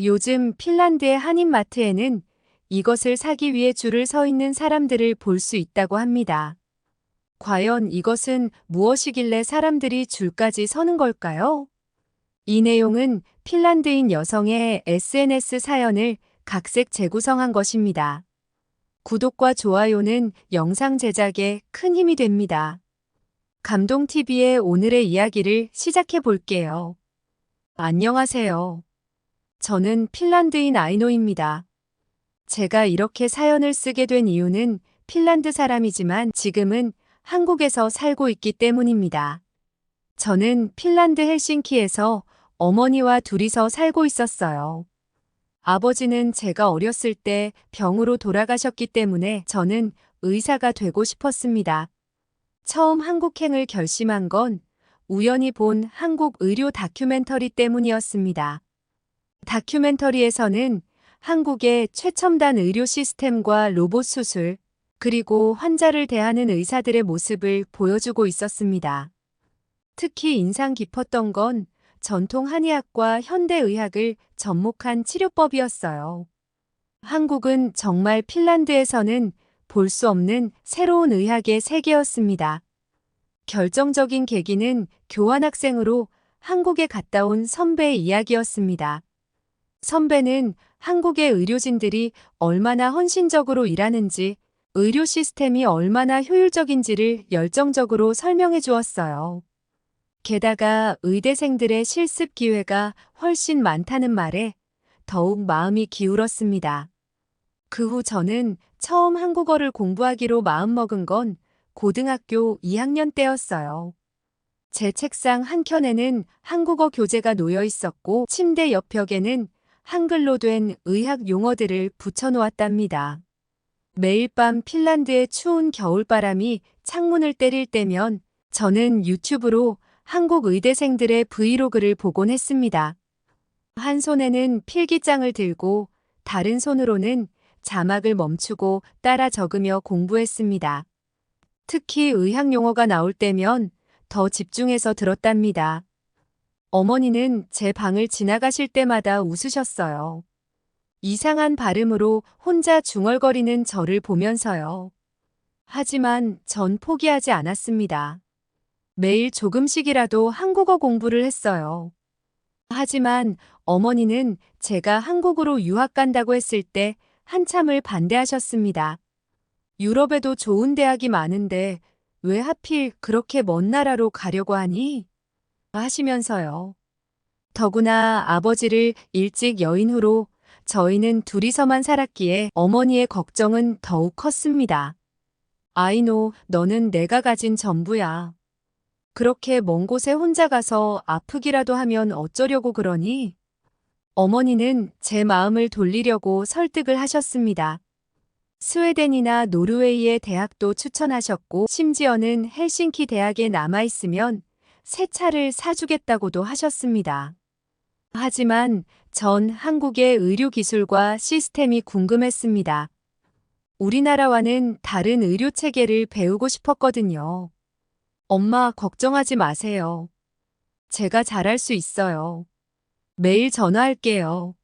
요즘 핀란드의 한인마트에는 이것을 사기 위해 줄을 서 있는 사람들을 볼 수 있다고 합니다. 과연 이것은 무엇이길래 사람들이 줄까지 서는 걸까요? 이 내용은 핀란드인 여성의 SNS 사연을 각색 재구성한 것입니다. 구독과 좋아요는 영상 제작에 큰 힘이 됩니다. 감동TV의 오늘의 이야기를 시작해 볼게요. 안녕하세요. 저는 핀란드인 아이노입니다. 제가 이렇게 사연을 쓰게 된 이유는 핀란드 사람이지만 지금은 한국에서 살고 있기 때문입니다. 저는 핀란드 헬싱키에서 어머니와 둘이서 살고 있었어요. 아버지는 제가 어렸을 때 병으로 돌아가셨기 때문에 저는 의사가 되고 싶었습니다. 처음 한국행을 결심한 건 우연히 본 한국 의료 다큐멘터리 때문이었습니다. 다큐멘터리에서는 한국의 최첨단 의료 시스템과 로봇 수술, 그리고 환자를 대하는 의사들의 모습을 보여주고 있었습니다. 특히 인상 깊었던 건 전통 한의학과 현대의학을 접목한 치료법이었어요. 한국은 정말 핀란드에서는 볼 수 없는 새로운 의학의 세계였습니다. 결정적인 계기는 교환학생으로 한국에 갔다 온 선배의 이야기였습니다. 선배는 한국의 의료진들이 얼마나 헌신적으로 일하는지, 의료 시스템이 얼마나 효율적인지를 열정적으로 설명해 주었어요. 게다가 의대생들의 실습 기회가 훨씬 많다는 말에 더욱 마음이 기울었습니다. 그 후 저는 처음 한국어를 공부하기로 마음먹은 건 고등학교 2학년 때였어요. 제 책상 한켠에는 한국어 교재가 놓여 있었고 침대 옆 벽에는 한글로 된 의학 용어들을 붙여놓았답니다. 매일 밤 핀란드의 추운 겨울바람이 창문을 때릴 때면 저는 유튜브로 한국 의대생들의 브이로그를 보곤 했습니다. 한 손에는 필기장을 들고 다른 손으로는 자막을 멈추고 따라 적으며 공부했습니다. 특히 의학 용어가 나올 때면 더 집중해서 들었답니다. 어머니는 제 방을 지나가실 때마다 웃으셨어요. 이상한 발음으로 혼자 중얼거리는 저를 보면서요. 하지만 전 포기하지 않았습니다. 매일 조금씩이라도 한국어 공부를 했어요. 하지만 어머니는 제가 한국으로 유학 간다고 했을 때 한참을 반대하셨습니다. 유럽에도 좋은 대학이 많은데 왜 하필 그렇게 먼 나라로 가려고 하니? 하시면서요. 더구나 아버지를 일찍 여인 후로 저희는 둘이서만 살았기에 어머니의 걱정은 더욱 컸습니다. 아이노, 너는 내가 가진 전부야. 그렇게 먼 곳에 혼자 가서 아프기라도 하면 어쩌려고 그러니? 어머니는 제 마음을 돌리려고 설득을 하셨습니다. 스웨덴이나 노르웨이의 대학도 추천하셨고 심지어는 헬싱키 대학에 남아있으면 새 차를 사주겠다고도 하셨습니다. 하지만 전 한국의 의료기술과 시스템이 궁금했습니다. 우리나라와는 다른 의료 체계를 배우고 싶었거든요. 엄마, 걱정하지 마세요. 제가 잘할 수 있어요. 매일 전화할게요.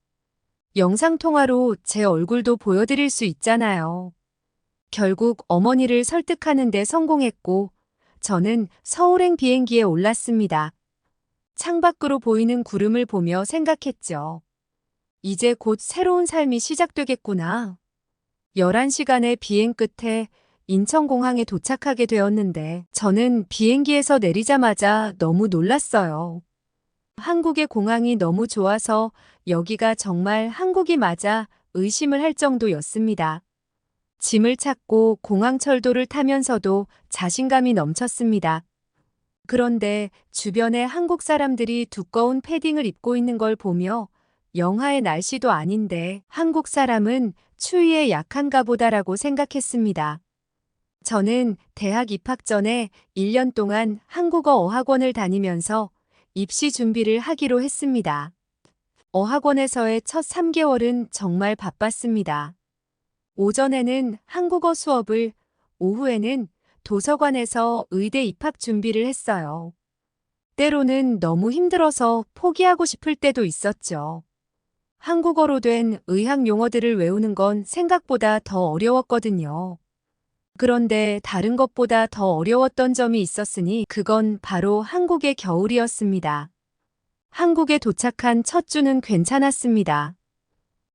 영상통화로 제 얼굴도 보여드릴 수 있잖아요. 결국 어머니를 설득하는 데 성공했고, 저는 서울행 비행기에 올랐습니다. 창밖으로 보이는 구름을 보며 생각했죠. 이제 곧 새로운 삶이 시작되겠구나. 11시간의 비행 끝에 인천공항에 도착하게 되었는데 저는 비행기에서 내리자마자 너무 놀랐어요. 한국의 공항이 너무 좋아서 여기가 정말 한국이 맞아 의심을 할 정도였습니다. 짐을 찾고 공항 철도를 타면서도 자신감이 넘쳤습니다. 그런데 주변에 한국 사람들이 두꺼운 패딩을 입고 있는 걸 보며 영하의 날씨도 아닌데 한국 사람은 추위에 약한가 보다라고 생각했습니다. 저는 대학 입학 전에 1년 동안 한국어 어학원을 다니면서 입시 준비를 하기로 했습니다. 어학원에서의 첫 3개월은 정말 바빴습니다. 오전에는 한국어 수업을, 오후에는 도서관에서 의대 입학 준비를 했어요. 때로는 너무 힘들어서 포기하고 싶을 때도 있었죠. 한국어로 된 의학 용어들을 외우는 건 생각보다 더 어려웠거든요. 그런데 다른 것보다 더 어려웠던 점이 있었으니 그건 바로 한국의 겨울이었습니다. 한국에 도착한 첫 주는 괜찮았습니다.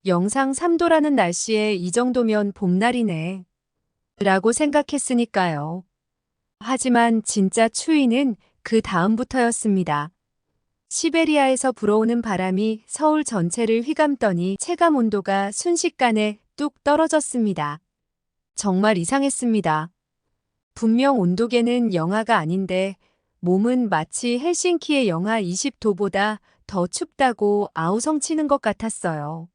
영상 3도라는 날씨에 이 정도면 봄날이네. 라고 생각했으니까요. 하지만 진짜 추위는 그 다음부터였습니다. 시베리아에서 불어오는 바람이 서울 전체를 휘감더니 체감 온도가 순식간에 뚝 떨어졌습니다. 정말 이상했습니다. 분명 온도계는 영하가 아닌데 몸은 마치 헬싱키의 영하 20도보다 더 춥다고 아우성치는 것 같았어요.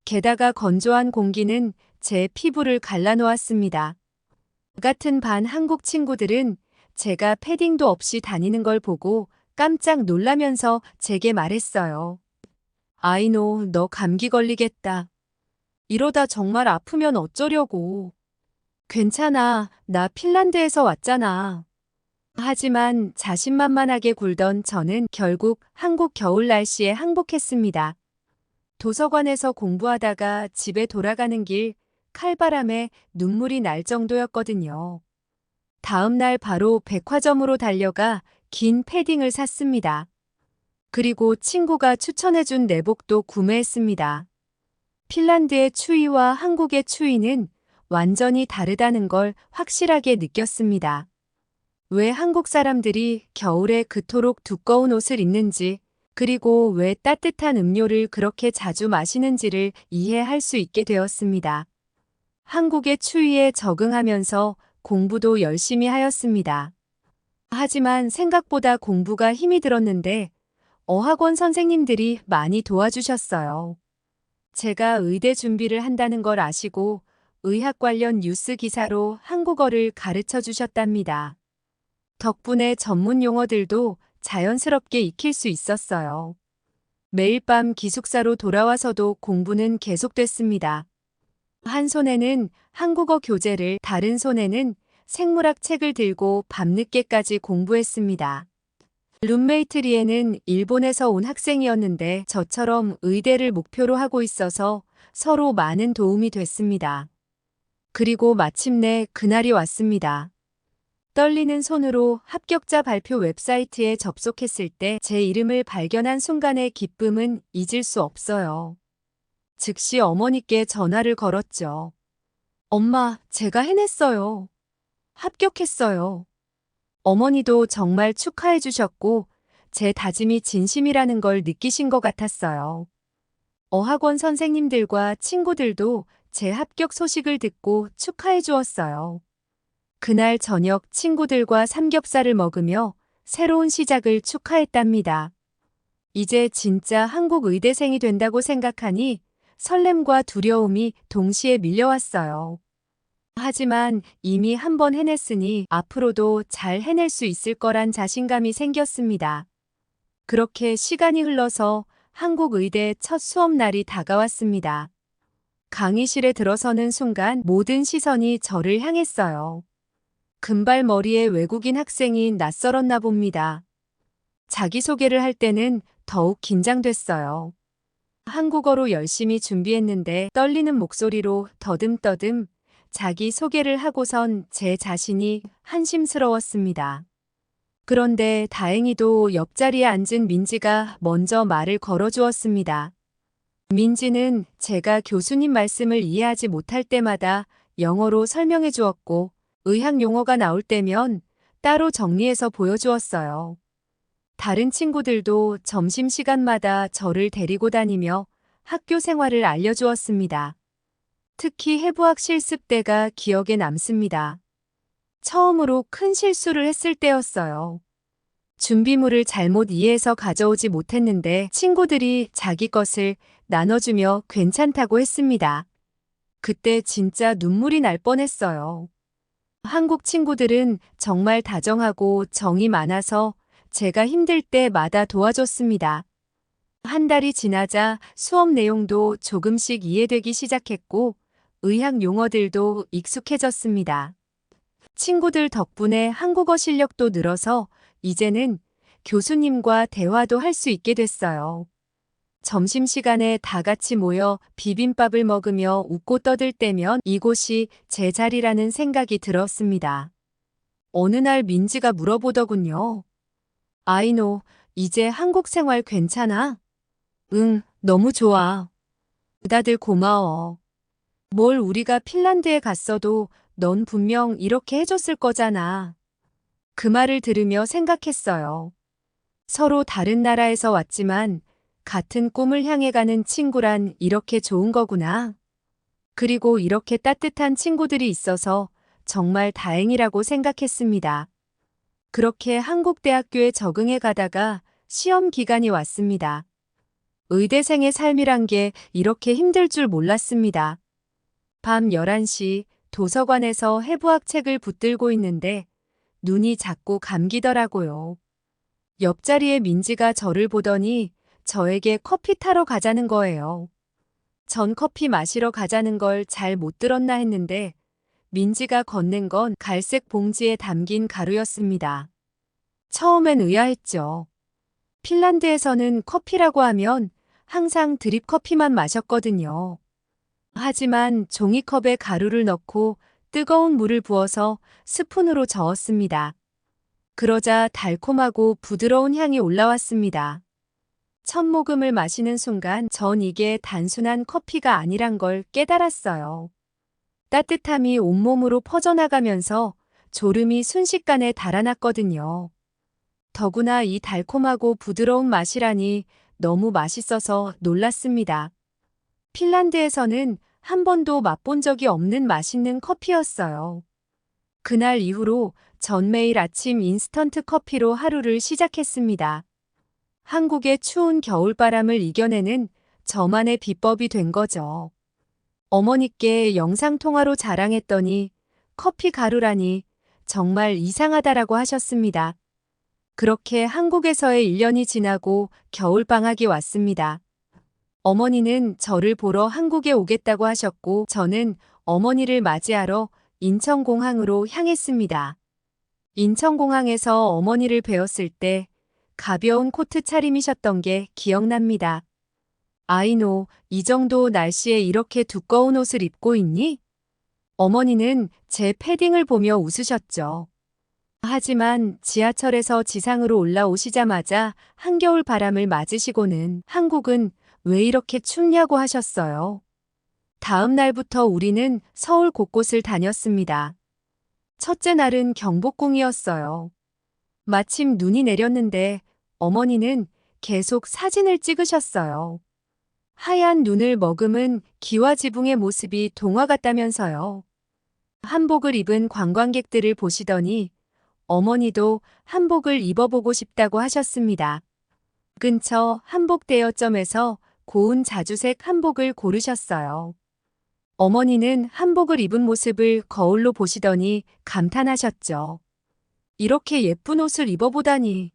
게다가 건조한 공기는 제 피부를 갈라놓았습니다. 같은 반 한국 친구들은 제가 패딩도 없이 다니는 걸 보고 깜짝 놀라면서 제게 말했어요. 아이노, 너 감기 걸리겠다. 이러다 정말 아프면 어쩌려고. 괜찮아, 나 핀란드에서 왔잖아. 하지만 자신만만하게 굴던 저는 결국 한국 겨울 날씨에 항복했습니다. 도서관에서 공부하다가 집에 돌아가는 길 칼바람에 눈물이 날 정도였거든요. 다음 날 바로 백화점으로 달려가 긴 패딩을 샀습니다. 그리고 친구가 추천해준 내복도 구매했습니다. 핀란드의 추위와 한국의 추위는 완전히 다르다는 걸 확실하게 느꼈습니다. 왜 한국 사람들이 겨울에 그토록 두꺼운 옷을 입는지, 그리고 왜 따뜻한 음료를 그렇게 자주 마시는지를 이해할 수 있게 되었습니다. 한국의 추위에 적응하면서 공부도 열심히 하였습니다. 하지만 생각보다 공부가 힘이 들었는데 어학원 선생님들이 많이 도와주셨어요. 제가 의대 준비를 한다는 걸 아시고 의학 관련 뉴스 기사로 한국어를 가르쳐 주셨답니다. 덕분에 전문 용어들도 자연스럽게 익힐 수 있었어요. 매일 밤 기숙사로 돌아와서도 공부는 계속됐습니다. 한 손에는 한국어 교재를, 다른 손에는 생물학 책을 들고 밤늦게까지 공부했습니다. 룸메이트 리에는 일본에서 온 학생이었는데 저처럼 의대를 목표로 하고 있어서 서로 많은 도움이 됐습니다. 그리고 마침내 그날이 왔습니다. 떨리는 손으로 합격자 발표 웹사이트에 접속했을 때 제 이름을 발견한 순간의 기쁨은 잊을 수 없어요. 즉시 어머니께 전화를 걸었죠. 엄마, 제가 해냈어요. 합격했어요. 어머니도 정말 축하해 주셨고 제 다짐이 진심이라는 걸 느끼신 것 같았어요. 어학원 선생님들과 친구들도 제 합격 소식을 듣고 축하해 주었어요. 그날 저녁 친구들과 삼겹살을 먹으며 새로운 시작을 축하했답니다. 이제 진짜 한국 의대생이 된다고 생각하니 설렘과 두려움이 동시에 밀려왔어요. 하지만 이미 한 번 해냈으니 앞으로도 잘 해낼 수 있을 거란 자신감이 생겼습니다. 그렇게 시간이 흘러서 한국 의대 첫 수업 날이 다가왔습니다. 강의실에 들어서는 순간 모든 시선이 저를 향했어요. 금발머리의 외국인 학생이 낯설었나 봅니다. 자기소개를 할 때는 더욱 긴장됐어요. 한국어로 열심히 준비했는데 떨리는 목소리로 더듬더듬 자기소개를 하고선 제 자신이 한심스러웠습니다. 그런데 다행히도 옆자리에 앉은 민지가 먼저 말을 걸어주었습니다. 민지는 제가 교수님 말씀을 이해하지 못할 때마다 영어로 설명해 주었고 의학 용어가 나올 때면 따로 정리해서 보여주었어요. 다른 친구들도 점심시간마다 저를 데리고 다니며 학교 생활을 알려주었습니다. 특히 해부학 실습 때가 기억에 남습니다. 처음으로 큰 실수를 했을 때였어요. 준비물을 잘못 이해해서 가져오지 못했는데 친구들이 자기 것을 나눠주며 괜찮다고 했습니다. 그때 진짜 눈물이 날 뻔했어요. 한국 친구들은 정말 다정하고 정이 많아서 제가 힘들 때마다 도와줬습니다. 한 달이 지나자 수업 내용도 조금씩 이해되기 시작했고 의학 용어들도 익숙해졌습니다. 친구들 덕분에 한국어 실력도 늘어서 이제는 교수님과 대화도 할 수 있게 됐어요. 점심시간에 다 같이 모여 비빔밥을 먹으며 웃고 떠들 때면 이곳이 제 자리라는 생각이 들었습니다. 어느 날 민지가 물어보더군요. 아이노, 이제 한국 생활 괜찮아? 응, 너무 좋아. 다들 고마워. 뭘 우리가 핀란드에 갔어도 넌 분명 이렇게 해줬을 거잖아. 그 말을 들으며 생각했어요. 서로 다른 나라에서 왔지만 같은 꿈을 향해 가는 친구란 이렇게 좋은 거구나. 그리고 이렇게 따뜻한 친구들이 있어서 정말 다행이라고 생각했습니다. 그렇게 한국 대학교에 적응해 가다가 시험 기간이 왔습니다. 의대생의 삶이란 게 이렇게 힘들 줄 몰랐습니다. 밤 11시 도서관에서 해부학 책을 붙들고 있는데 눈이 자꾸 감기더라고요. 옆자리에 민지가 저를 보더니 저에게 커피 타러 가자는 거예요. 전 커피 마시러 가자는 걸 잘 못 들었나 했는데 민지가 건넨 건 갈색 봉지에 담긴 가루였습니다. 처음엔 의아했죠. 핀란드에서는 커피라고 하면 항상 드립 커피만 마셨거든요. 하지만 종이컵에 가루를 넣고 뜨거운 물을 부어서 스푼으로 저었습니다. 그러자 달콤하고 부드러운 향이 올라왔습니다. 첫 모금을 마시는 순간 전 이게 단순한 커피가 아니란 걸 깨달았어요. 따뜻함이 온몸으로 퍼져나가면서 졸음이 순식간에 달아났거든요. 더구나 이 달콤하고 부드러운 맛이라니 너무 맛있어서 놀랐습니다. 핀란드에서는 한 번도 맛본 적이 없는 맛있는 커피였어요. 그날 이후로 전 매일 아침 인스턴트 커피로 하루를 시작했습니다. 한국의 추운 겨울바람을 이겨내는 저만의 비법이 된 거죠. 어머니께 영상통화로 자랑했더니 커피 가루라니 정말 이상하다라고 하셨습니다. 그렇게 한국에서의 1년이 지나고 겨울방학이 왔습니다. 어머니는 저를 보러 한국에 오겠다고 하셨고 저는 어머니를 맞이하러 인천공항으로 향했습니다. 인천공항에서 어머니를 뵈었을 때 가벼운 코트 차림이셨던 게 기억납니다. 아이노, 이 정도 날씨에 이렇게 두꺼운 옷을 입고 있니? 어머니는 제 패딩을 보며 웃으셨죠. 하지만 지하철에서 지상으로 올라오시자마자 한겨울 바람을 맞으시고는 한국은 왜 이렇게 춥냐고 하셨어요. 다음 날부터 우리는 서울 곳곳을 다녔습니다. 첫째 날은 경복궁이었어요. 마침 눈이 내렸는데 어머니는 계속 사진을 찍으셨어요. 하얀 눈을 머금은 기와지붕의 모습이 동화 같다면서요. 한복을 입은 관광객들을 보시더니 어머니도 한복을 입어보고 싶다고 하셨습니다. 근처 한복 대여점에서 고운 자주색 한복을 고르셨어요. 어머니는 한복을 입은 모습을 거울로 보시더니 감탄하셨죠. 이렇게 예쁜 옷을 입어보다니.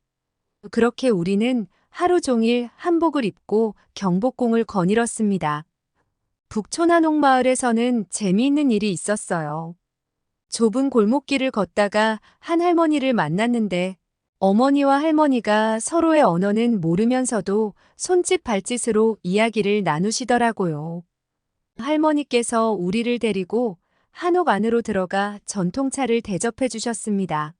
그렇게 우리는 하루 종일 한복을 입고 경복궁을 거닐었습니다. 북촌한옥 마을에서는 재미있는 일이 있었어요. 좁은 골목길을 걷다가 한 할머니를 만났는데 어머니와 할머니가 서로의 언어는 모르면서도 손짓 발짓으로 이야기를 나누시더라고요. 할머니께서 우리를 데리고 한옥 안으로 들어가 전통차를 대접해 주셨습니다.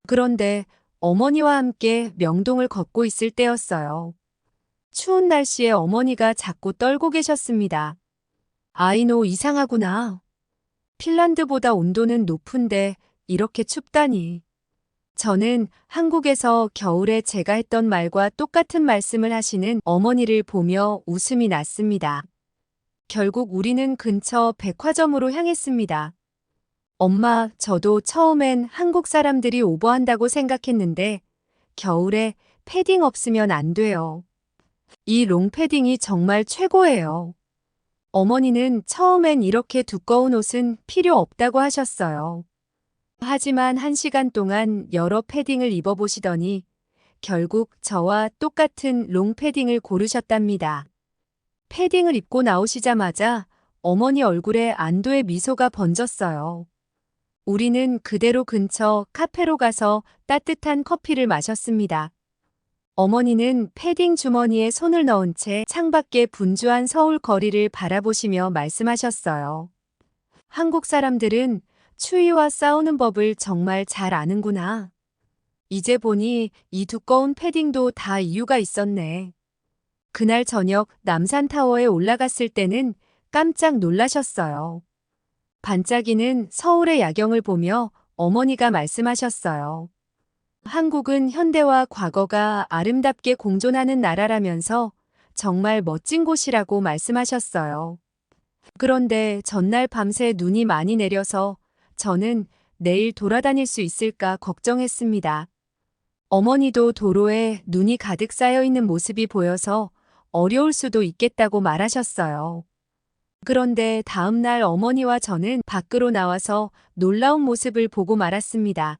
그런데 어머니와 함께 명동을 걷고 있을 때였어요. 추운 날씨에 어머니가 자꾸 떨고 계셨습니다. 아이노 이상하구나. 핀란드보다 온도는 높은데 이렇게 춥다니. 저는 한국에서 겨울에 제가 했던 말과 똑같은 말씀을 하시는 어머니를 보며 웃음이 났습니다. 결국 우리는 근처 백화점으로 향했습니다. 엄마, 저도 처음엔 한국 사람들이 오버한다고 생각했는데 겨울에 패딩 없으면 안 돼요. 이 롱패딩이 정말 최고예요. 어머니는 처음엔 이렇게 두꺼운 옷은 필요 없다고 하셨어요. 하지만 1시간 동안 여러 패딩을 입어보시더니 결국 저와 똑같은 롱패딩을 고르셨답니다. 패딩을 입고 나오시자마자 어머니 얼굴에 안도의 미소가 번졌어요. 우리는 그대로 근처 카페로 가서 따뜻한 커피를 마셨습니다. 어머니는 패딩 주머니에 손을 넣은 채 창밖의 분주한 서울 거리를 바라보시며 말씀하셨어요. 한국 사람들은 추위와 싸우는 법을 정말 잘 아는구나. 이제 보니 이 두꺼운 패딩도 다 이유가 있었네. 그날 저녁 남산타워에 올라갔을 때는 깜짝 놀라셨어요. 반짝이는 서울의 야경을 보며 어머니가 말씀하셨어요. 한국은 현대와 과거가 아름답게 공존하는 나라라면서 정말 멋진 곳이라고 말씀하셨어요. 그런데 전날 밤새 눈이 많이 내려서 저는 내일 돌아다닐 수 있을까 걱정했습니다. 어머니도 도로에 눈이 가득 쌓여 있는 모습이 보여서 어려울 수도 있겠다고 말하셨어요. 그런데 다음 날 어머니와 저는 밖으로 나와서 놀라운 모습을 보고 말았습니다.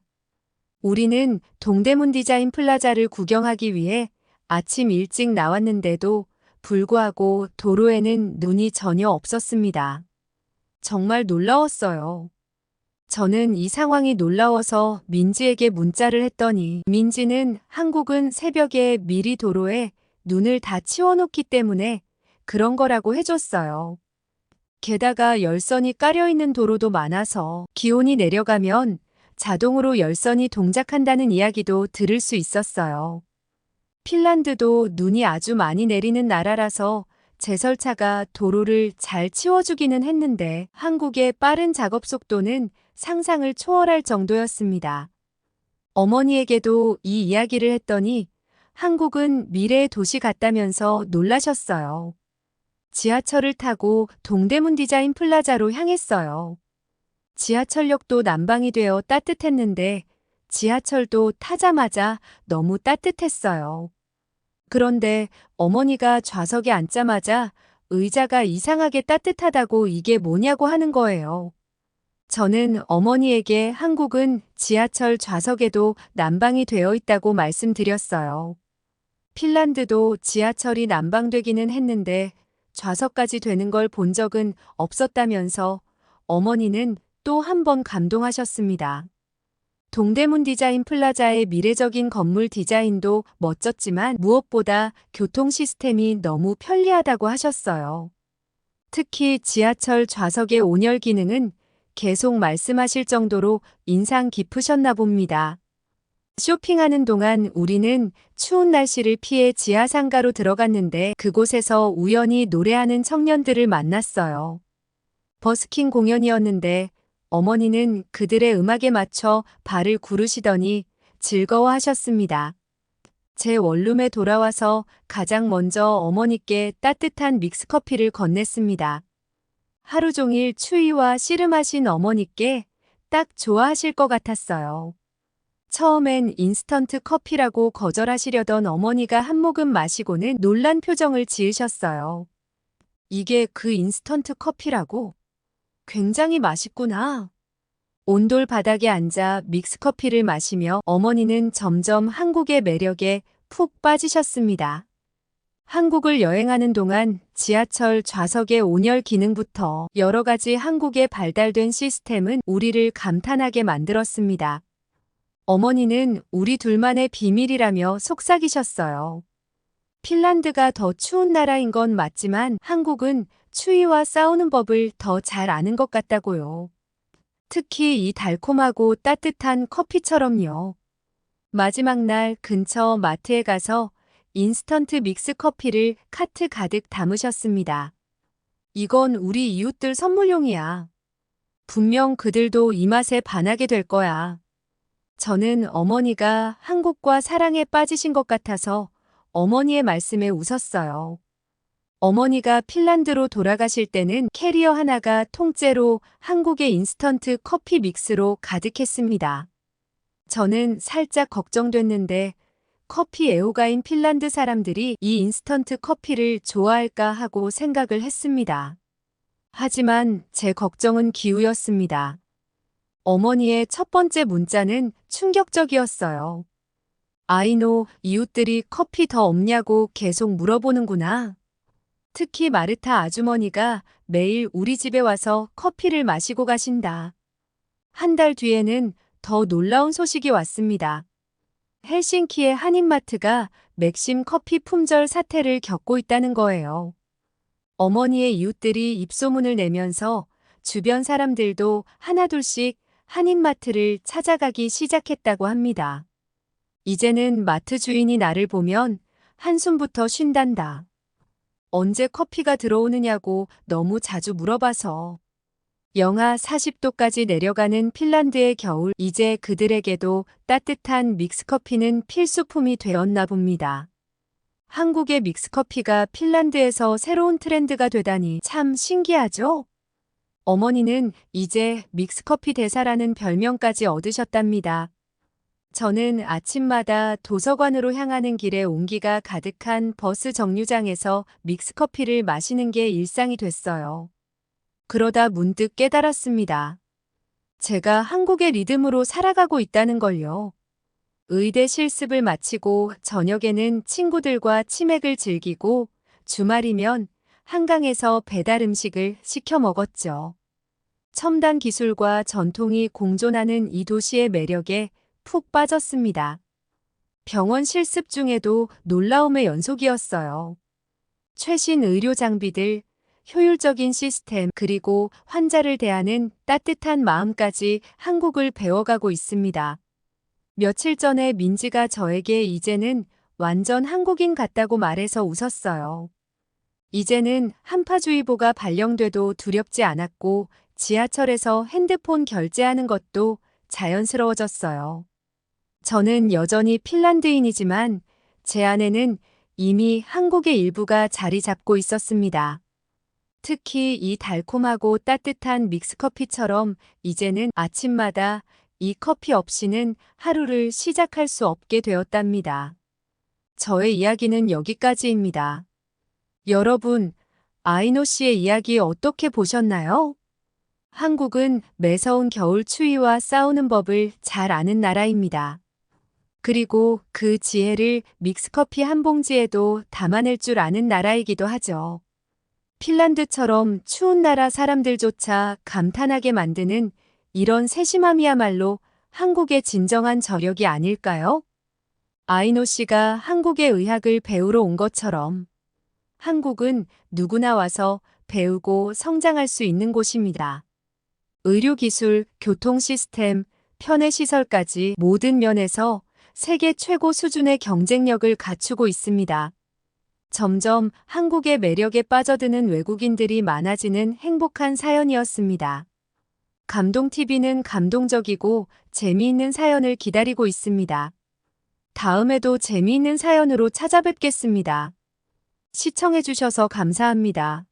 우리는 동대문 디자인 플라자를 구경하기 위해 아침 일찍 나왔는데도 불구하고 도로에는 눈이 전혀 없었습니다. 정말 놀라웠어요. 저는 이 상황이 놀라워서 민지에게 문자를 했더니 민지는 한국은 새벽에 미리 도로에 눈을 다 치워놓기 때문에 그런 거라고 해줬어요. 게다가 열선이 깔려있는 도로도 많아서 기온이 내려가면 자동으로 열선이 동작한다는 이야기도 들을 수 있었어요. 핀란드도 눈이 아주 많이 내리는 나라라서 제설차가 도로를 잘 치워주기는 했는데 한국의 빠른 작업 속도는 상상을 초월할 정도였습니다. 어머니에게도 이 이야기를 했더니 한국은 미래의 도시 같다면서 놀라셨어요. 지하철을 타고 동대문 디자인 플라자로 향했어요. 지하철역도 난방이 되어 따뜻했는데 지하철도 타자마자 너무 따뜻했어요. 그런데 어머니가 좌석에 앉자마자 의자가 이상하게 따뜻하다고 이게 뭐냐고 하는 거예요. 저는 어머니에게 한국은 지하철 좌석에도 난방이 되어 있다고 말씀드렸어요. 핀란드도 지하철이 난방되기는 했는데 좌석까지 되는 걸 본 적은 없었다면서 어머니는 또 한 번 감동하셨습니다. 동대문 디자인 플라자의 미래적인 건물 디자인도 멋졌지만 무엇보다 교통 시스템이 너무 편리하다고 하셨어요. 특히 지하철 좌석의 온열 기능은 계속 말씀하실 정도로 인상 깊으셨나 봅니다. 쇼핑하는 동안 우리는 추운 날씨를 피해 지하상가로 들어갔는데 그곳에서 우연히 노래하는 청년들을 만났어요. 버스킹 공연이었는데 어머니는 그들의 음악에 맞춰 발을 구르시더니 즐거워하셨습니다. 제 원룸에 돌아와서 가장 먼저 어머니께 따뜻한 믹스커피를 건넸습니다. 하루 종일 추위와 씨름하신 어머니께 딱 좋아하실 것 같았어요. 처음엔 인스턴트 커피라고 거절하시려던 어머니가 한 모금 마시고는 놀란 표정을 지으셨어요. 이게 그 인스턴트 커피라고? 굉장히 맛있구나. 온돌 바닥에 앉아 믹스커피를 마시며 어머니는 점점 한국의 매력에 푹 빠지셨습니다. 한국을 여행하는 동안 지하철 좌석의 온열 기능부터 여러 가지 한국의 발달된 시스템은 우리를 감탄하게 만들었습니다. 어머니는 우리 둘만의 비밀이라며 속삭이셨어요. 핀란드가 더 추운 나라인 건 맞지만 한국은 추위와 싸우는 법을 더 잘 아는 것 같다고요. 특히 이 달콤하고 따뜻한 커피처럼요. 마지막 날 근처 마트에 가서 인스턴트 믹스 커피를 카트 가득 담으셨습니다. 이건 우리 이웃들 선물용이야. 분명 그들도 이 맛에 반하게 될 거야. 저는 어머니가 한국과 사랑에 빠지신 것 같아서 어머니의 말씀에 웃었어요. 어머니가 핀란드로 돌아가실 때는 캐리어 하나가 통째로 한국의 인스턴트 커피 믹스로 가득했습니다. 저는 살짝 걱정됐는데 커피 애호가인 핀란드 사람들이 이 인스턴트 커피를 좋아할까 하고 생각을 했습니다. 하지만 제 걱정은 기우였습니다. 어머니의 첫 번째 문자는 충격적이었어요. 아이노, 이웃들이 커피 더 없냐고 계속 물어보는구나. 특히 마르타 아주머니가 매일 우리 집에 와서 커피를 마시고 가신다. 한 달 뒤에는 더 놀라운 소식이 왔습니다. 헬싱키의 한인마트가 맥심 커피 품절 사태를 겪고 있다는 거예요. 어머니의 이웃들이 입소문을 내면서 주변 사람들도 하나둘씩 한인마트를 찾아가기 시작했다고 합니다. 이제는 마트 주인이 나를 보면 한숨부터 쉰단다. 언제 커피가 들어오느냐고 너무 자주 물어봐서. 영하 40도까지 내려가는 핀란드의 겨울, 이제 그들에게도 따뜻한 믹스커피는 필수품이 되었나 봅니다. 한국의 믹스커피가 핀란드에서 새로운 트렌드가 되다니 참 신기하죠? 어머니는 이제 믹스커피 대사라는 별명까지 얻으셨답니다. 저는 아침마다 도서관으로 향하는 길에 온기가 가득한 버스 정류장에서 믹스커피를 마시는 게 일상이 됐어요. 그러다 문득 깨달았습니다. 제가 한국의 리듬으로 살아가고 있다는 걸요. 의대 실습을 마치고 저녁에는 친구들과 치맥을 즐기고 주말이면 한강에서 배달 음식을 시켜 먹었죠. 첨단 기술과 전통이 공존하는 이 도시의 매력에 푹 빠졌습니다. 병원 실습 중에도 놀라움의 연속이었어요. 최신 의료 장비들, 효율적인 시스템, 그리고 환자를 대하는 따뜻한 마음까지 한국을 배워가고 있습니다. 며칠 전에 민지가 저에게 이제는 완전 한국인 같다고 말해서 웃었어요. 이제는 한파주의보가 발령돼도 두렵지 않았고 지하철에서 핸드폰 결제하는 것도 자연스러워졌어요. 저는 여전히 핀란드인이지만 제 안에는 이미 한국의 일부가 자리 잡고 있었습니다. 특히 이 달콤하고 따뜻한 믹스커피처럼 이제는 아침마다 이 커피 없이는 하루를 시작할 수 없게 되었답니다. 저의 이야기는 여기까지입니다. 여러분, 아이노 씨의 이야기 어떻게 보셨나요? 한국은 매서운 겨울 추위와 싸우는 법을 잘 아는 나라입니다. 그리고 그 지혜를 믹스커피 한 봉지에도 담아낼 줄 아는 나라이기도 하죠. 핀란드처럼 추운 나라 사람들조차 감탄하게 만드는 이런 세심함이야말로 한국의 진정한 저력이 아닐까요? 아이노 씨가 한국의 의학을 배우러 온 것처럼 한국은 누구나 와서 배우고 성장할 수 있는 곳입니다. 의료기술, 교통 시스템, 편의시설까지 모든 면에서 세계 최고 수준의 경쟁력을 갖추고 있습니다. 점점 한국의 매력에 빠져드는 외국인들이 많아지는 행복한 사연이었습니다. 감동TV는 감동적이고 재미있는 사연을 기다리고 있습니다. 다음에도 재미있는 사연으로 찾아뵙겠습니다. 시청해주셔서 감사합니다.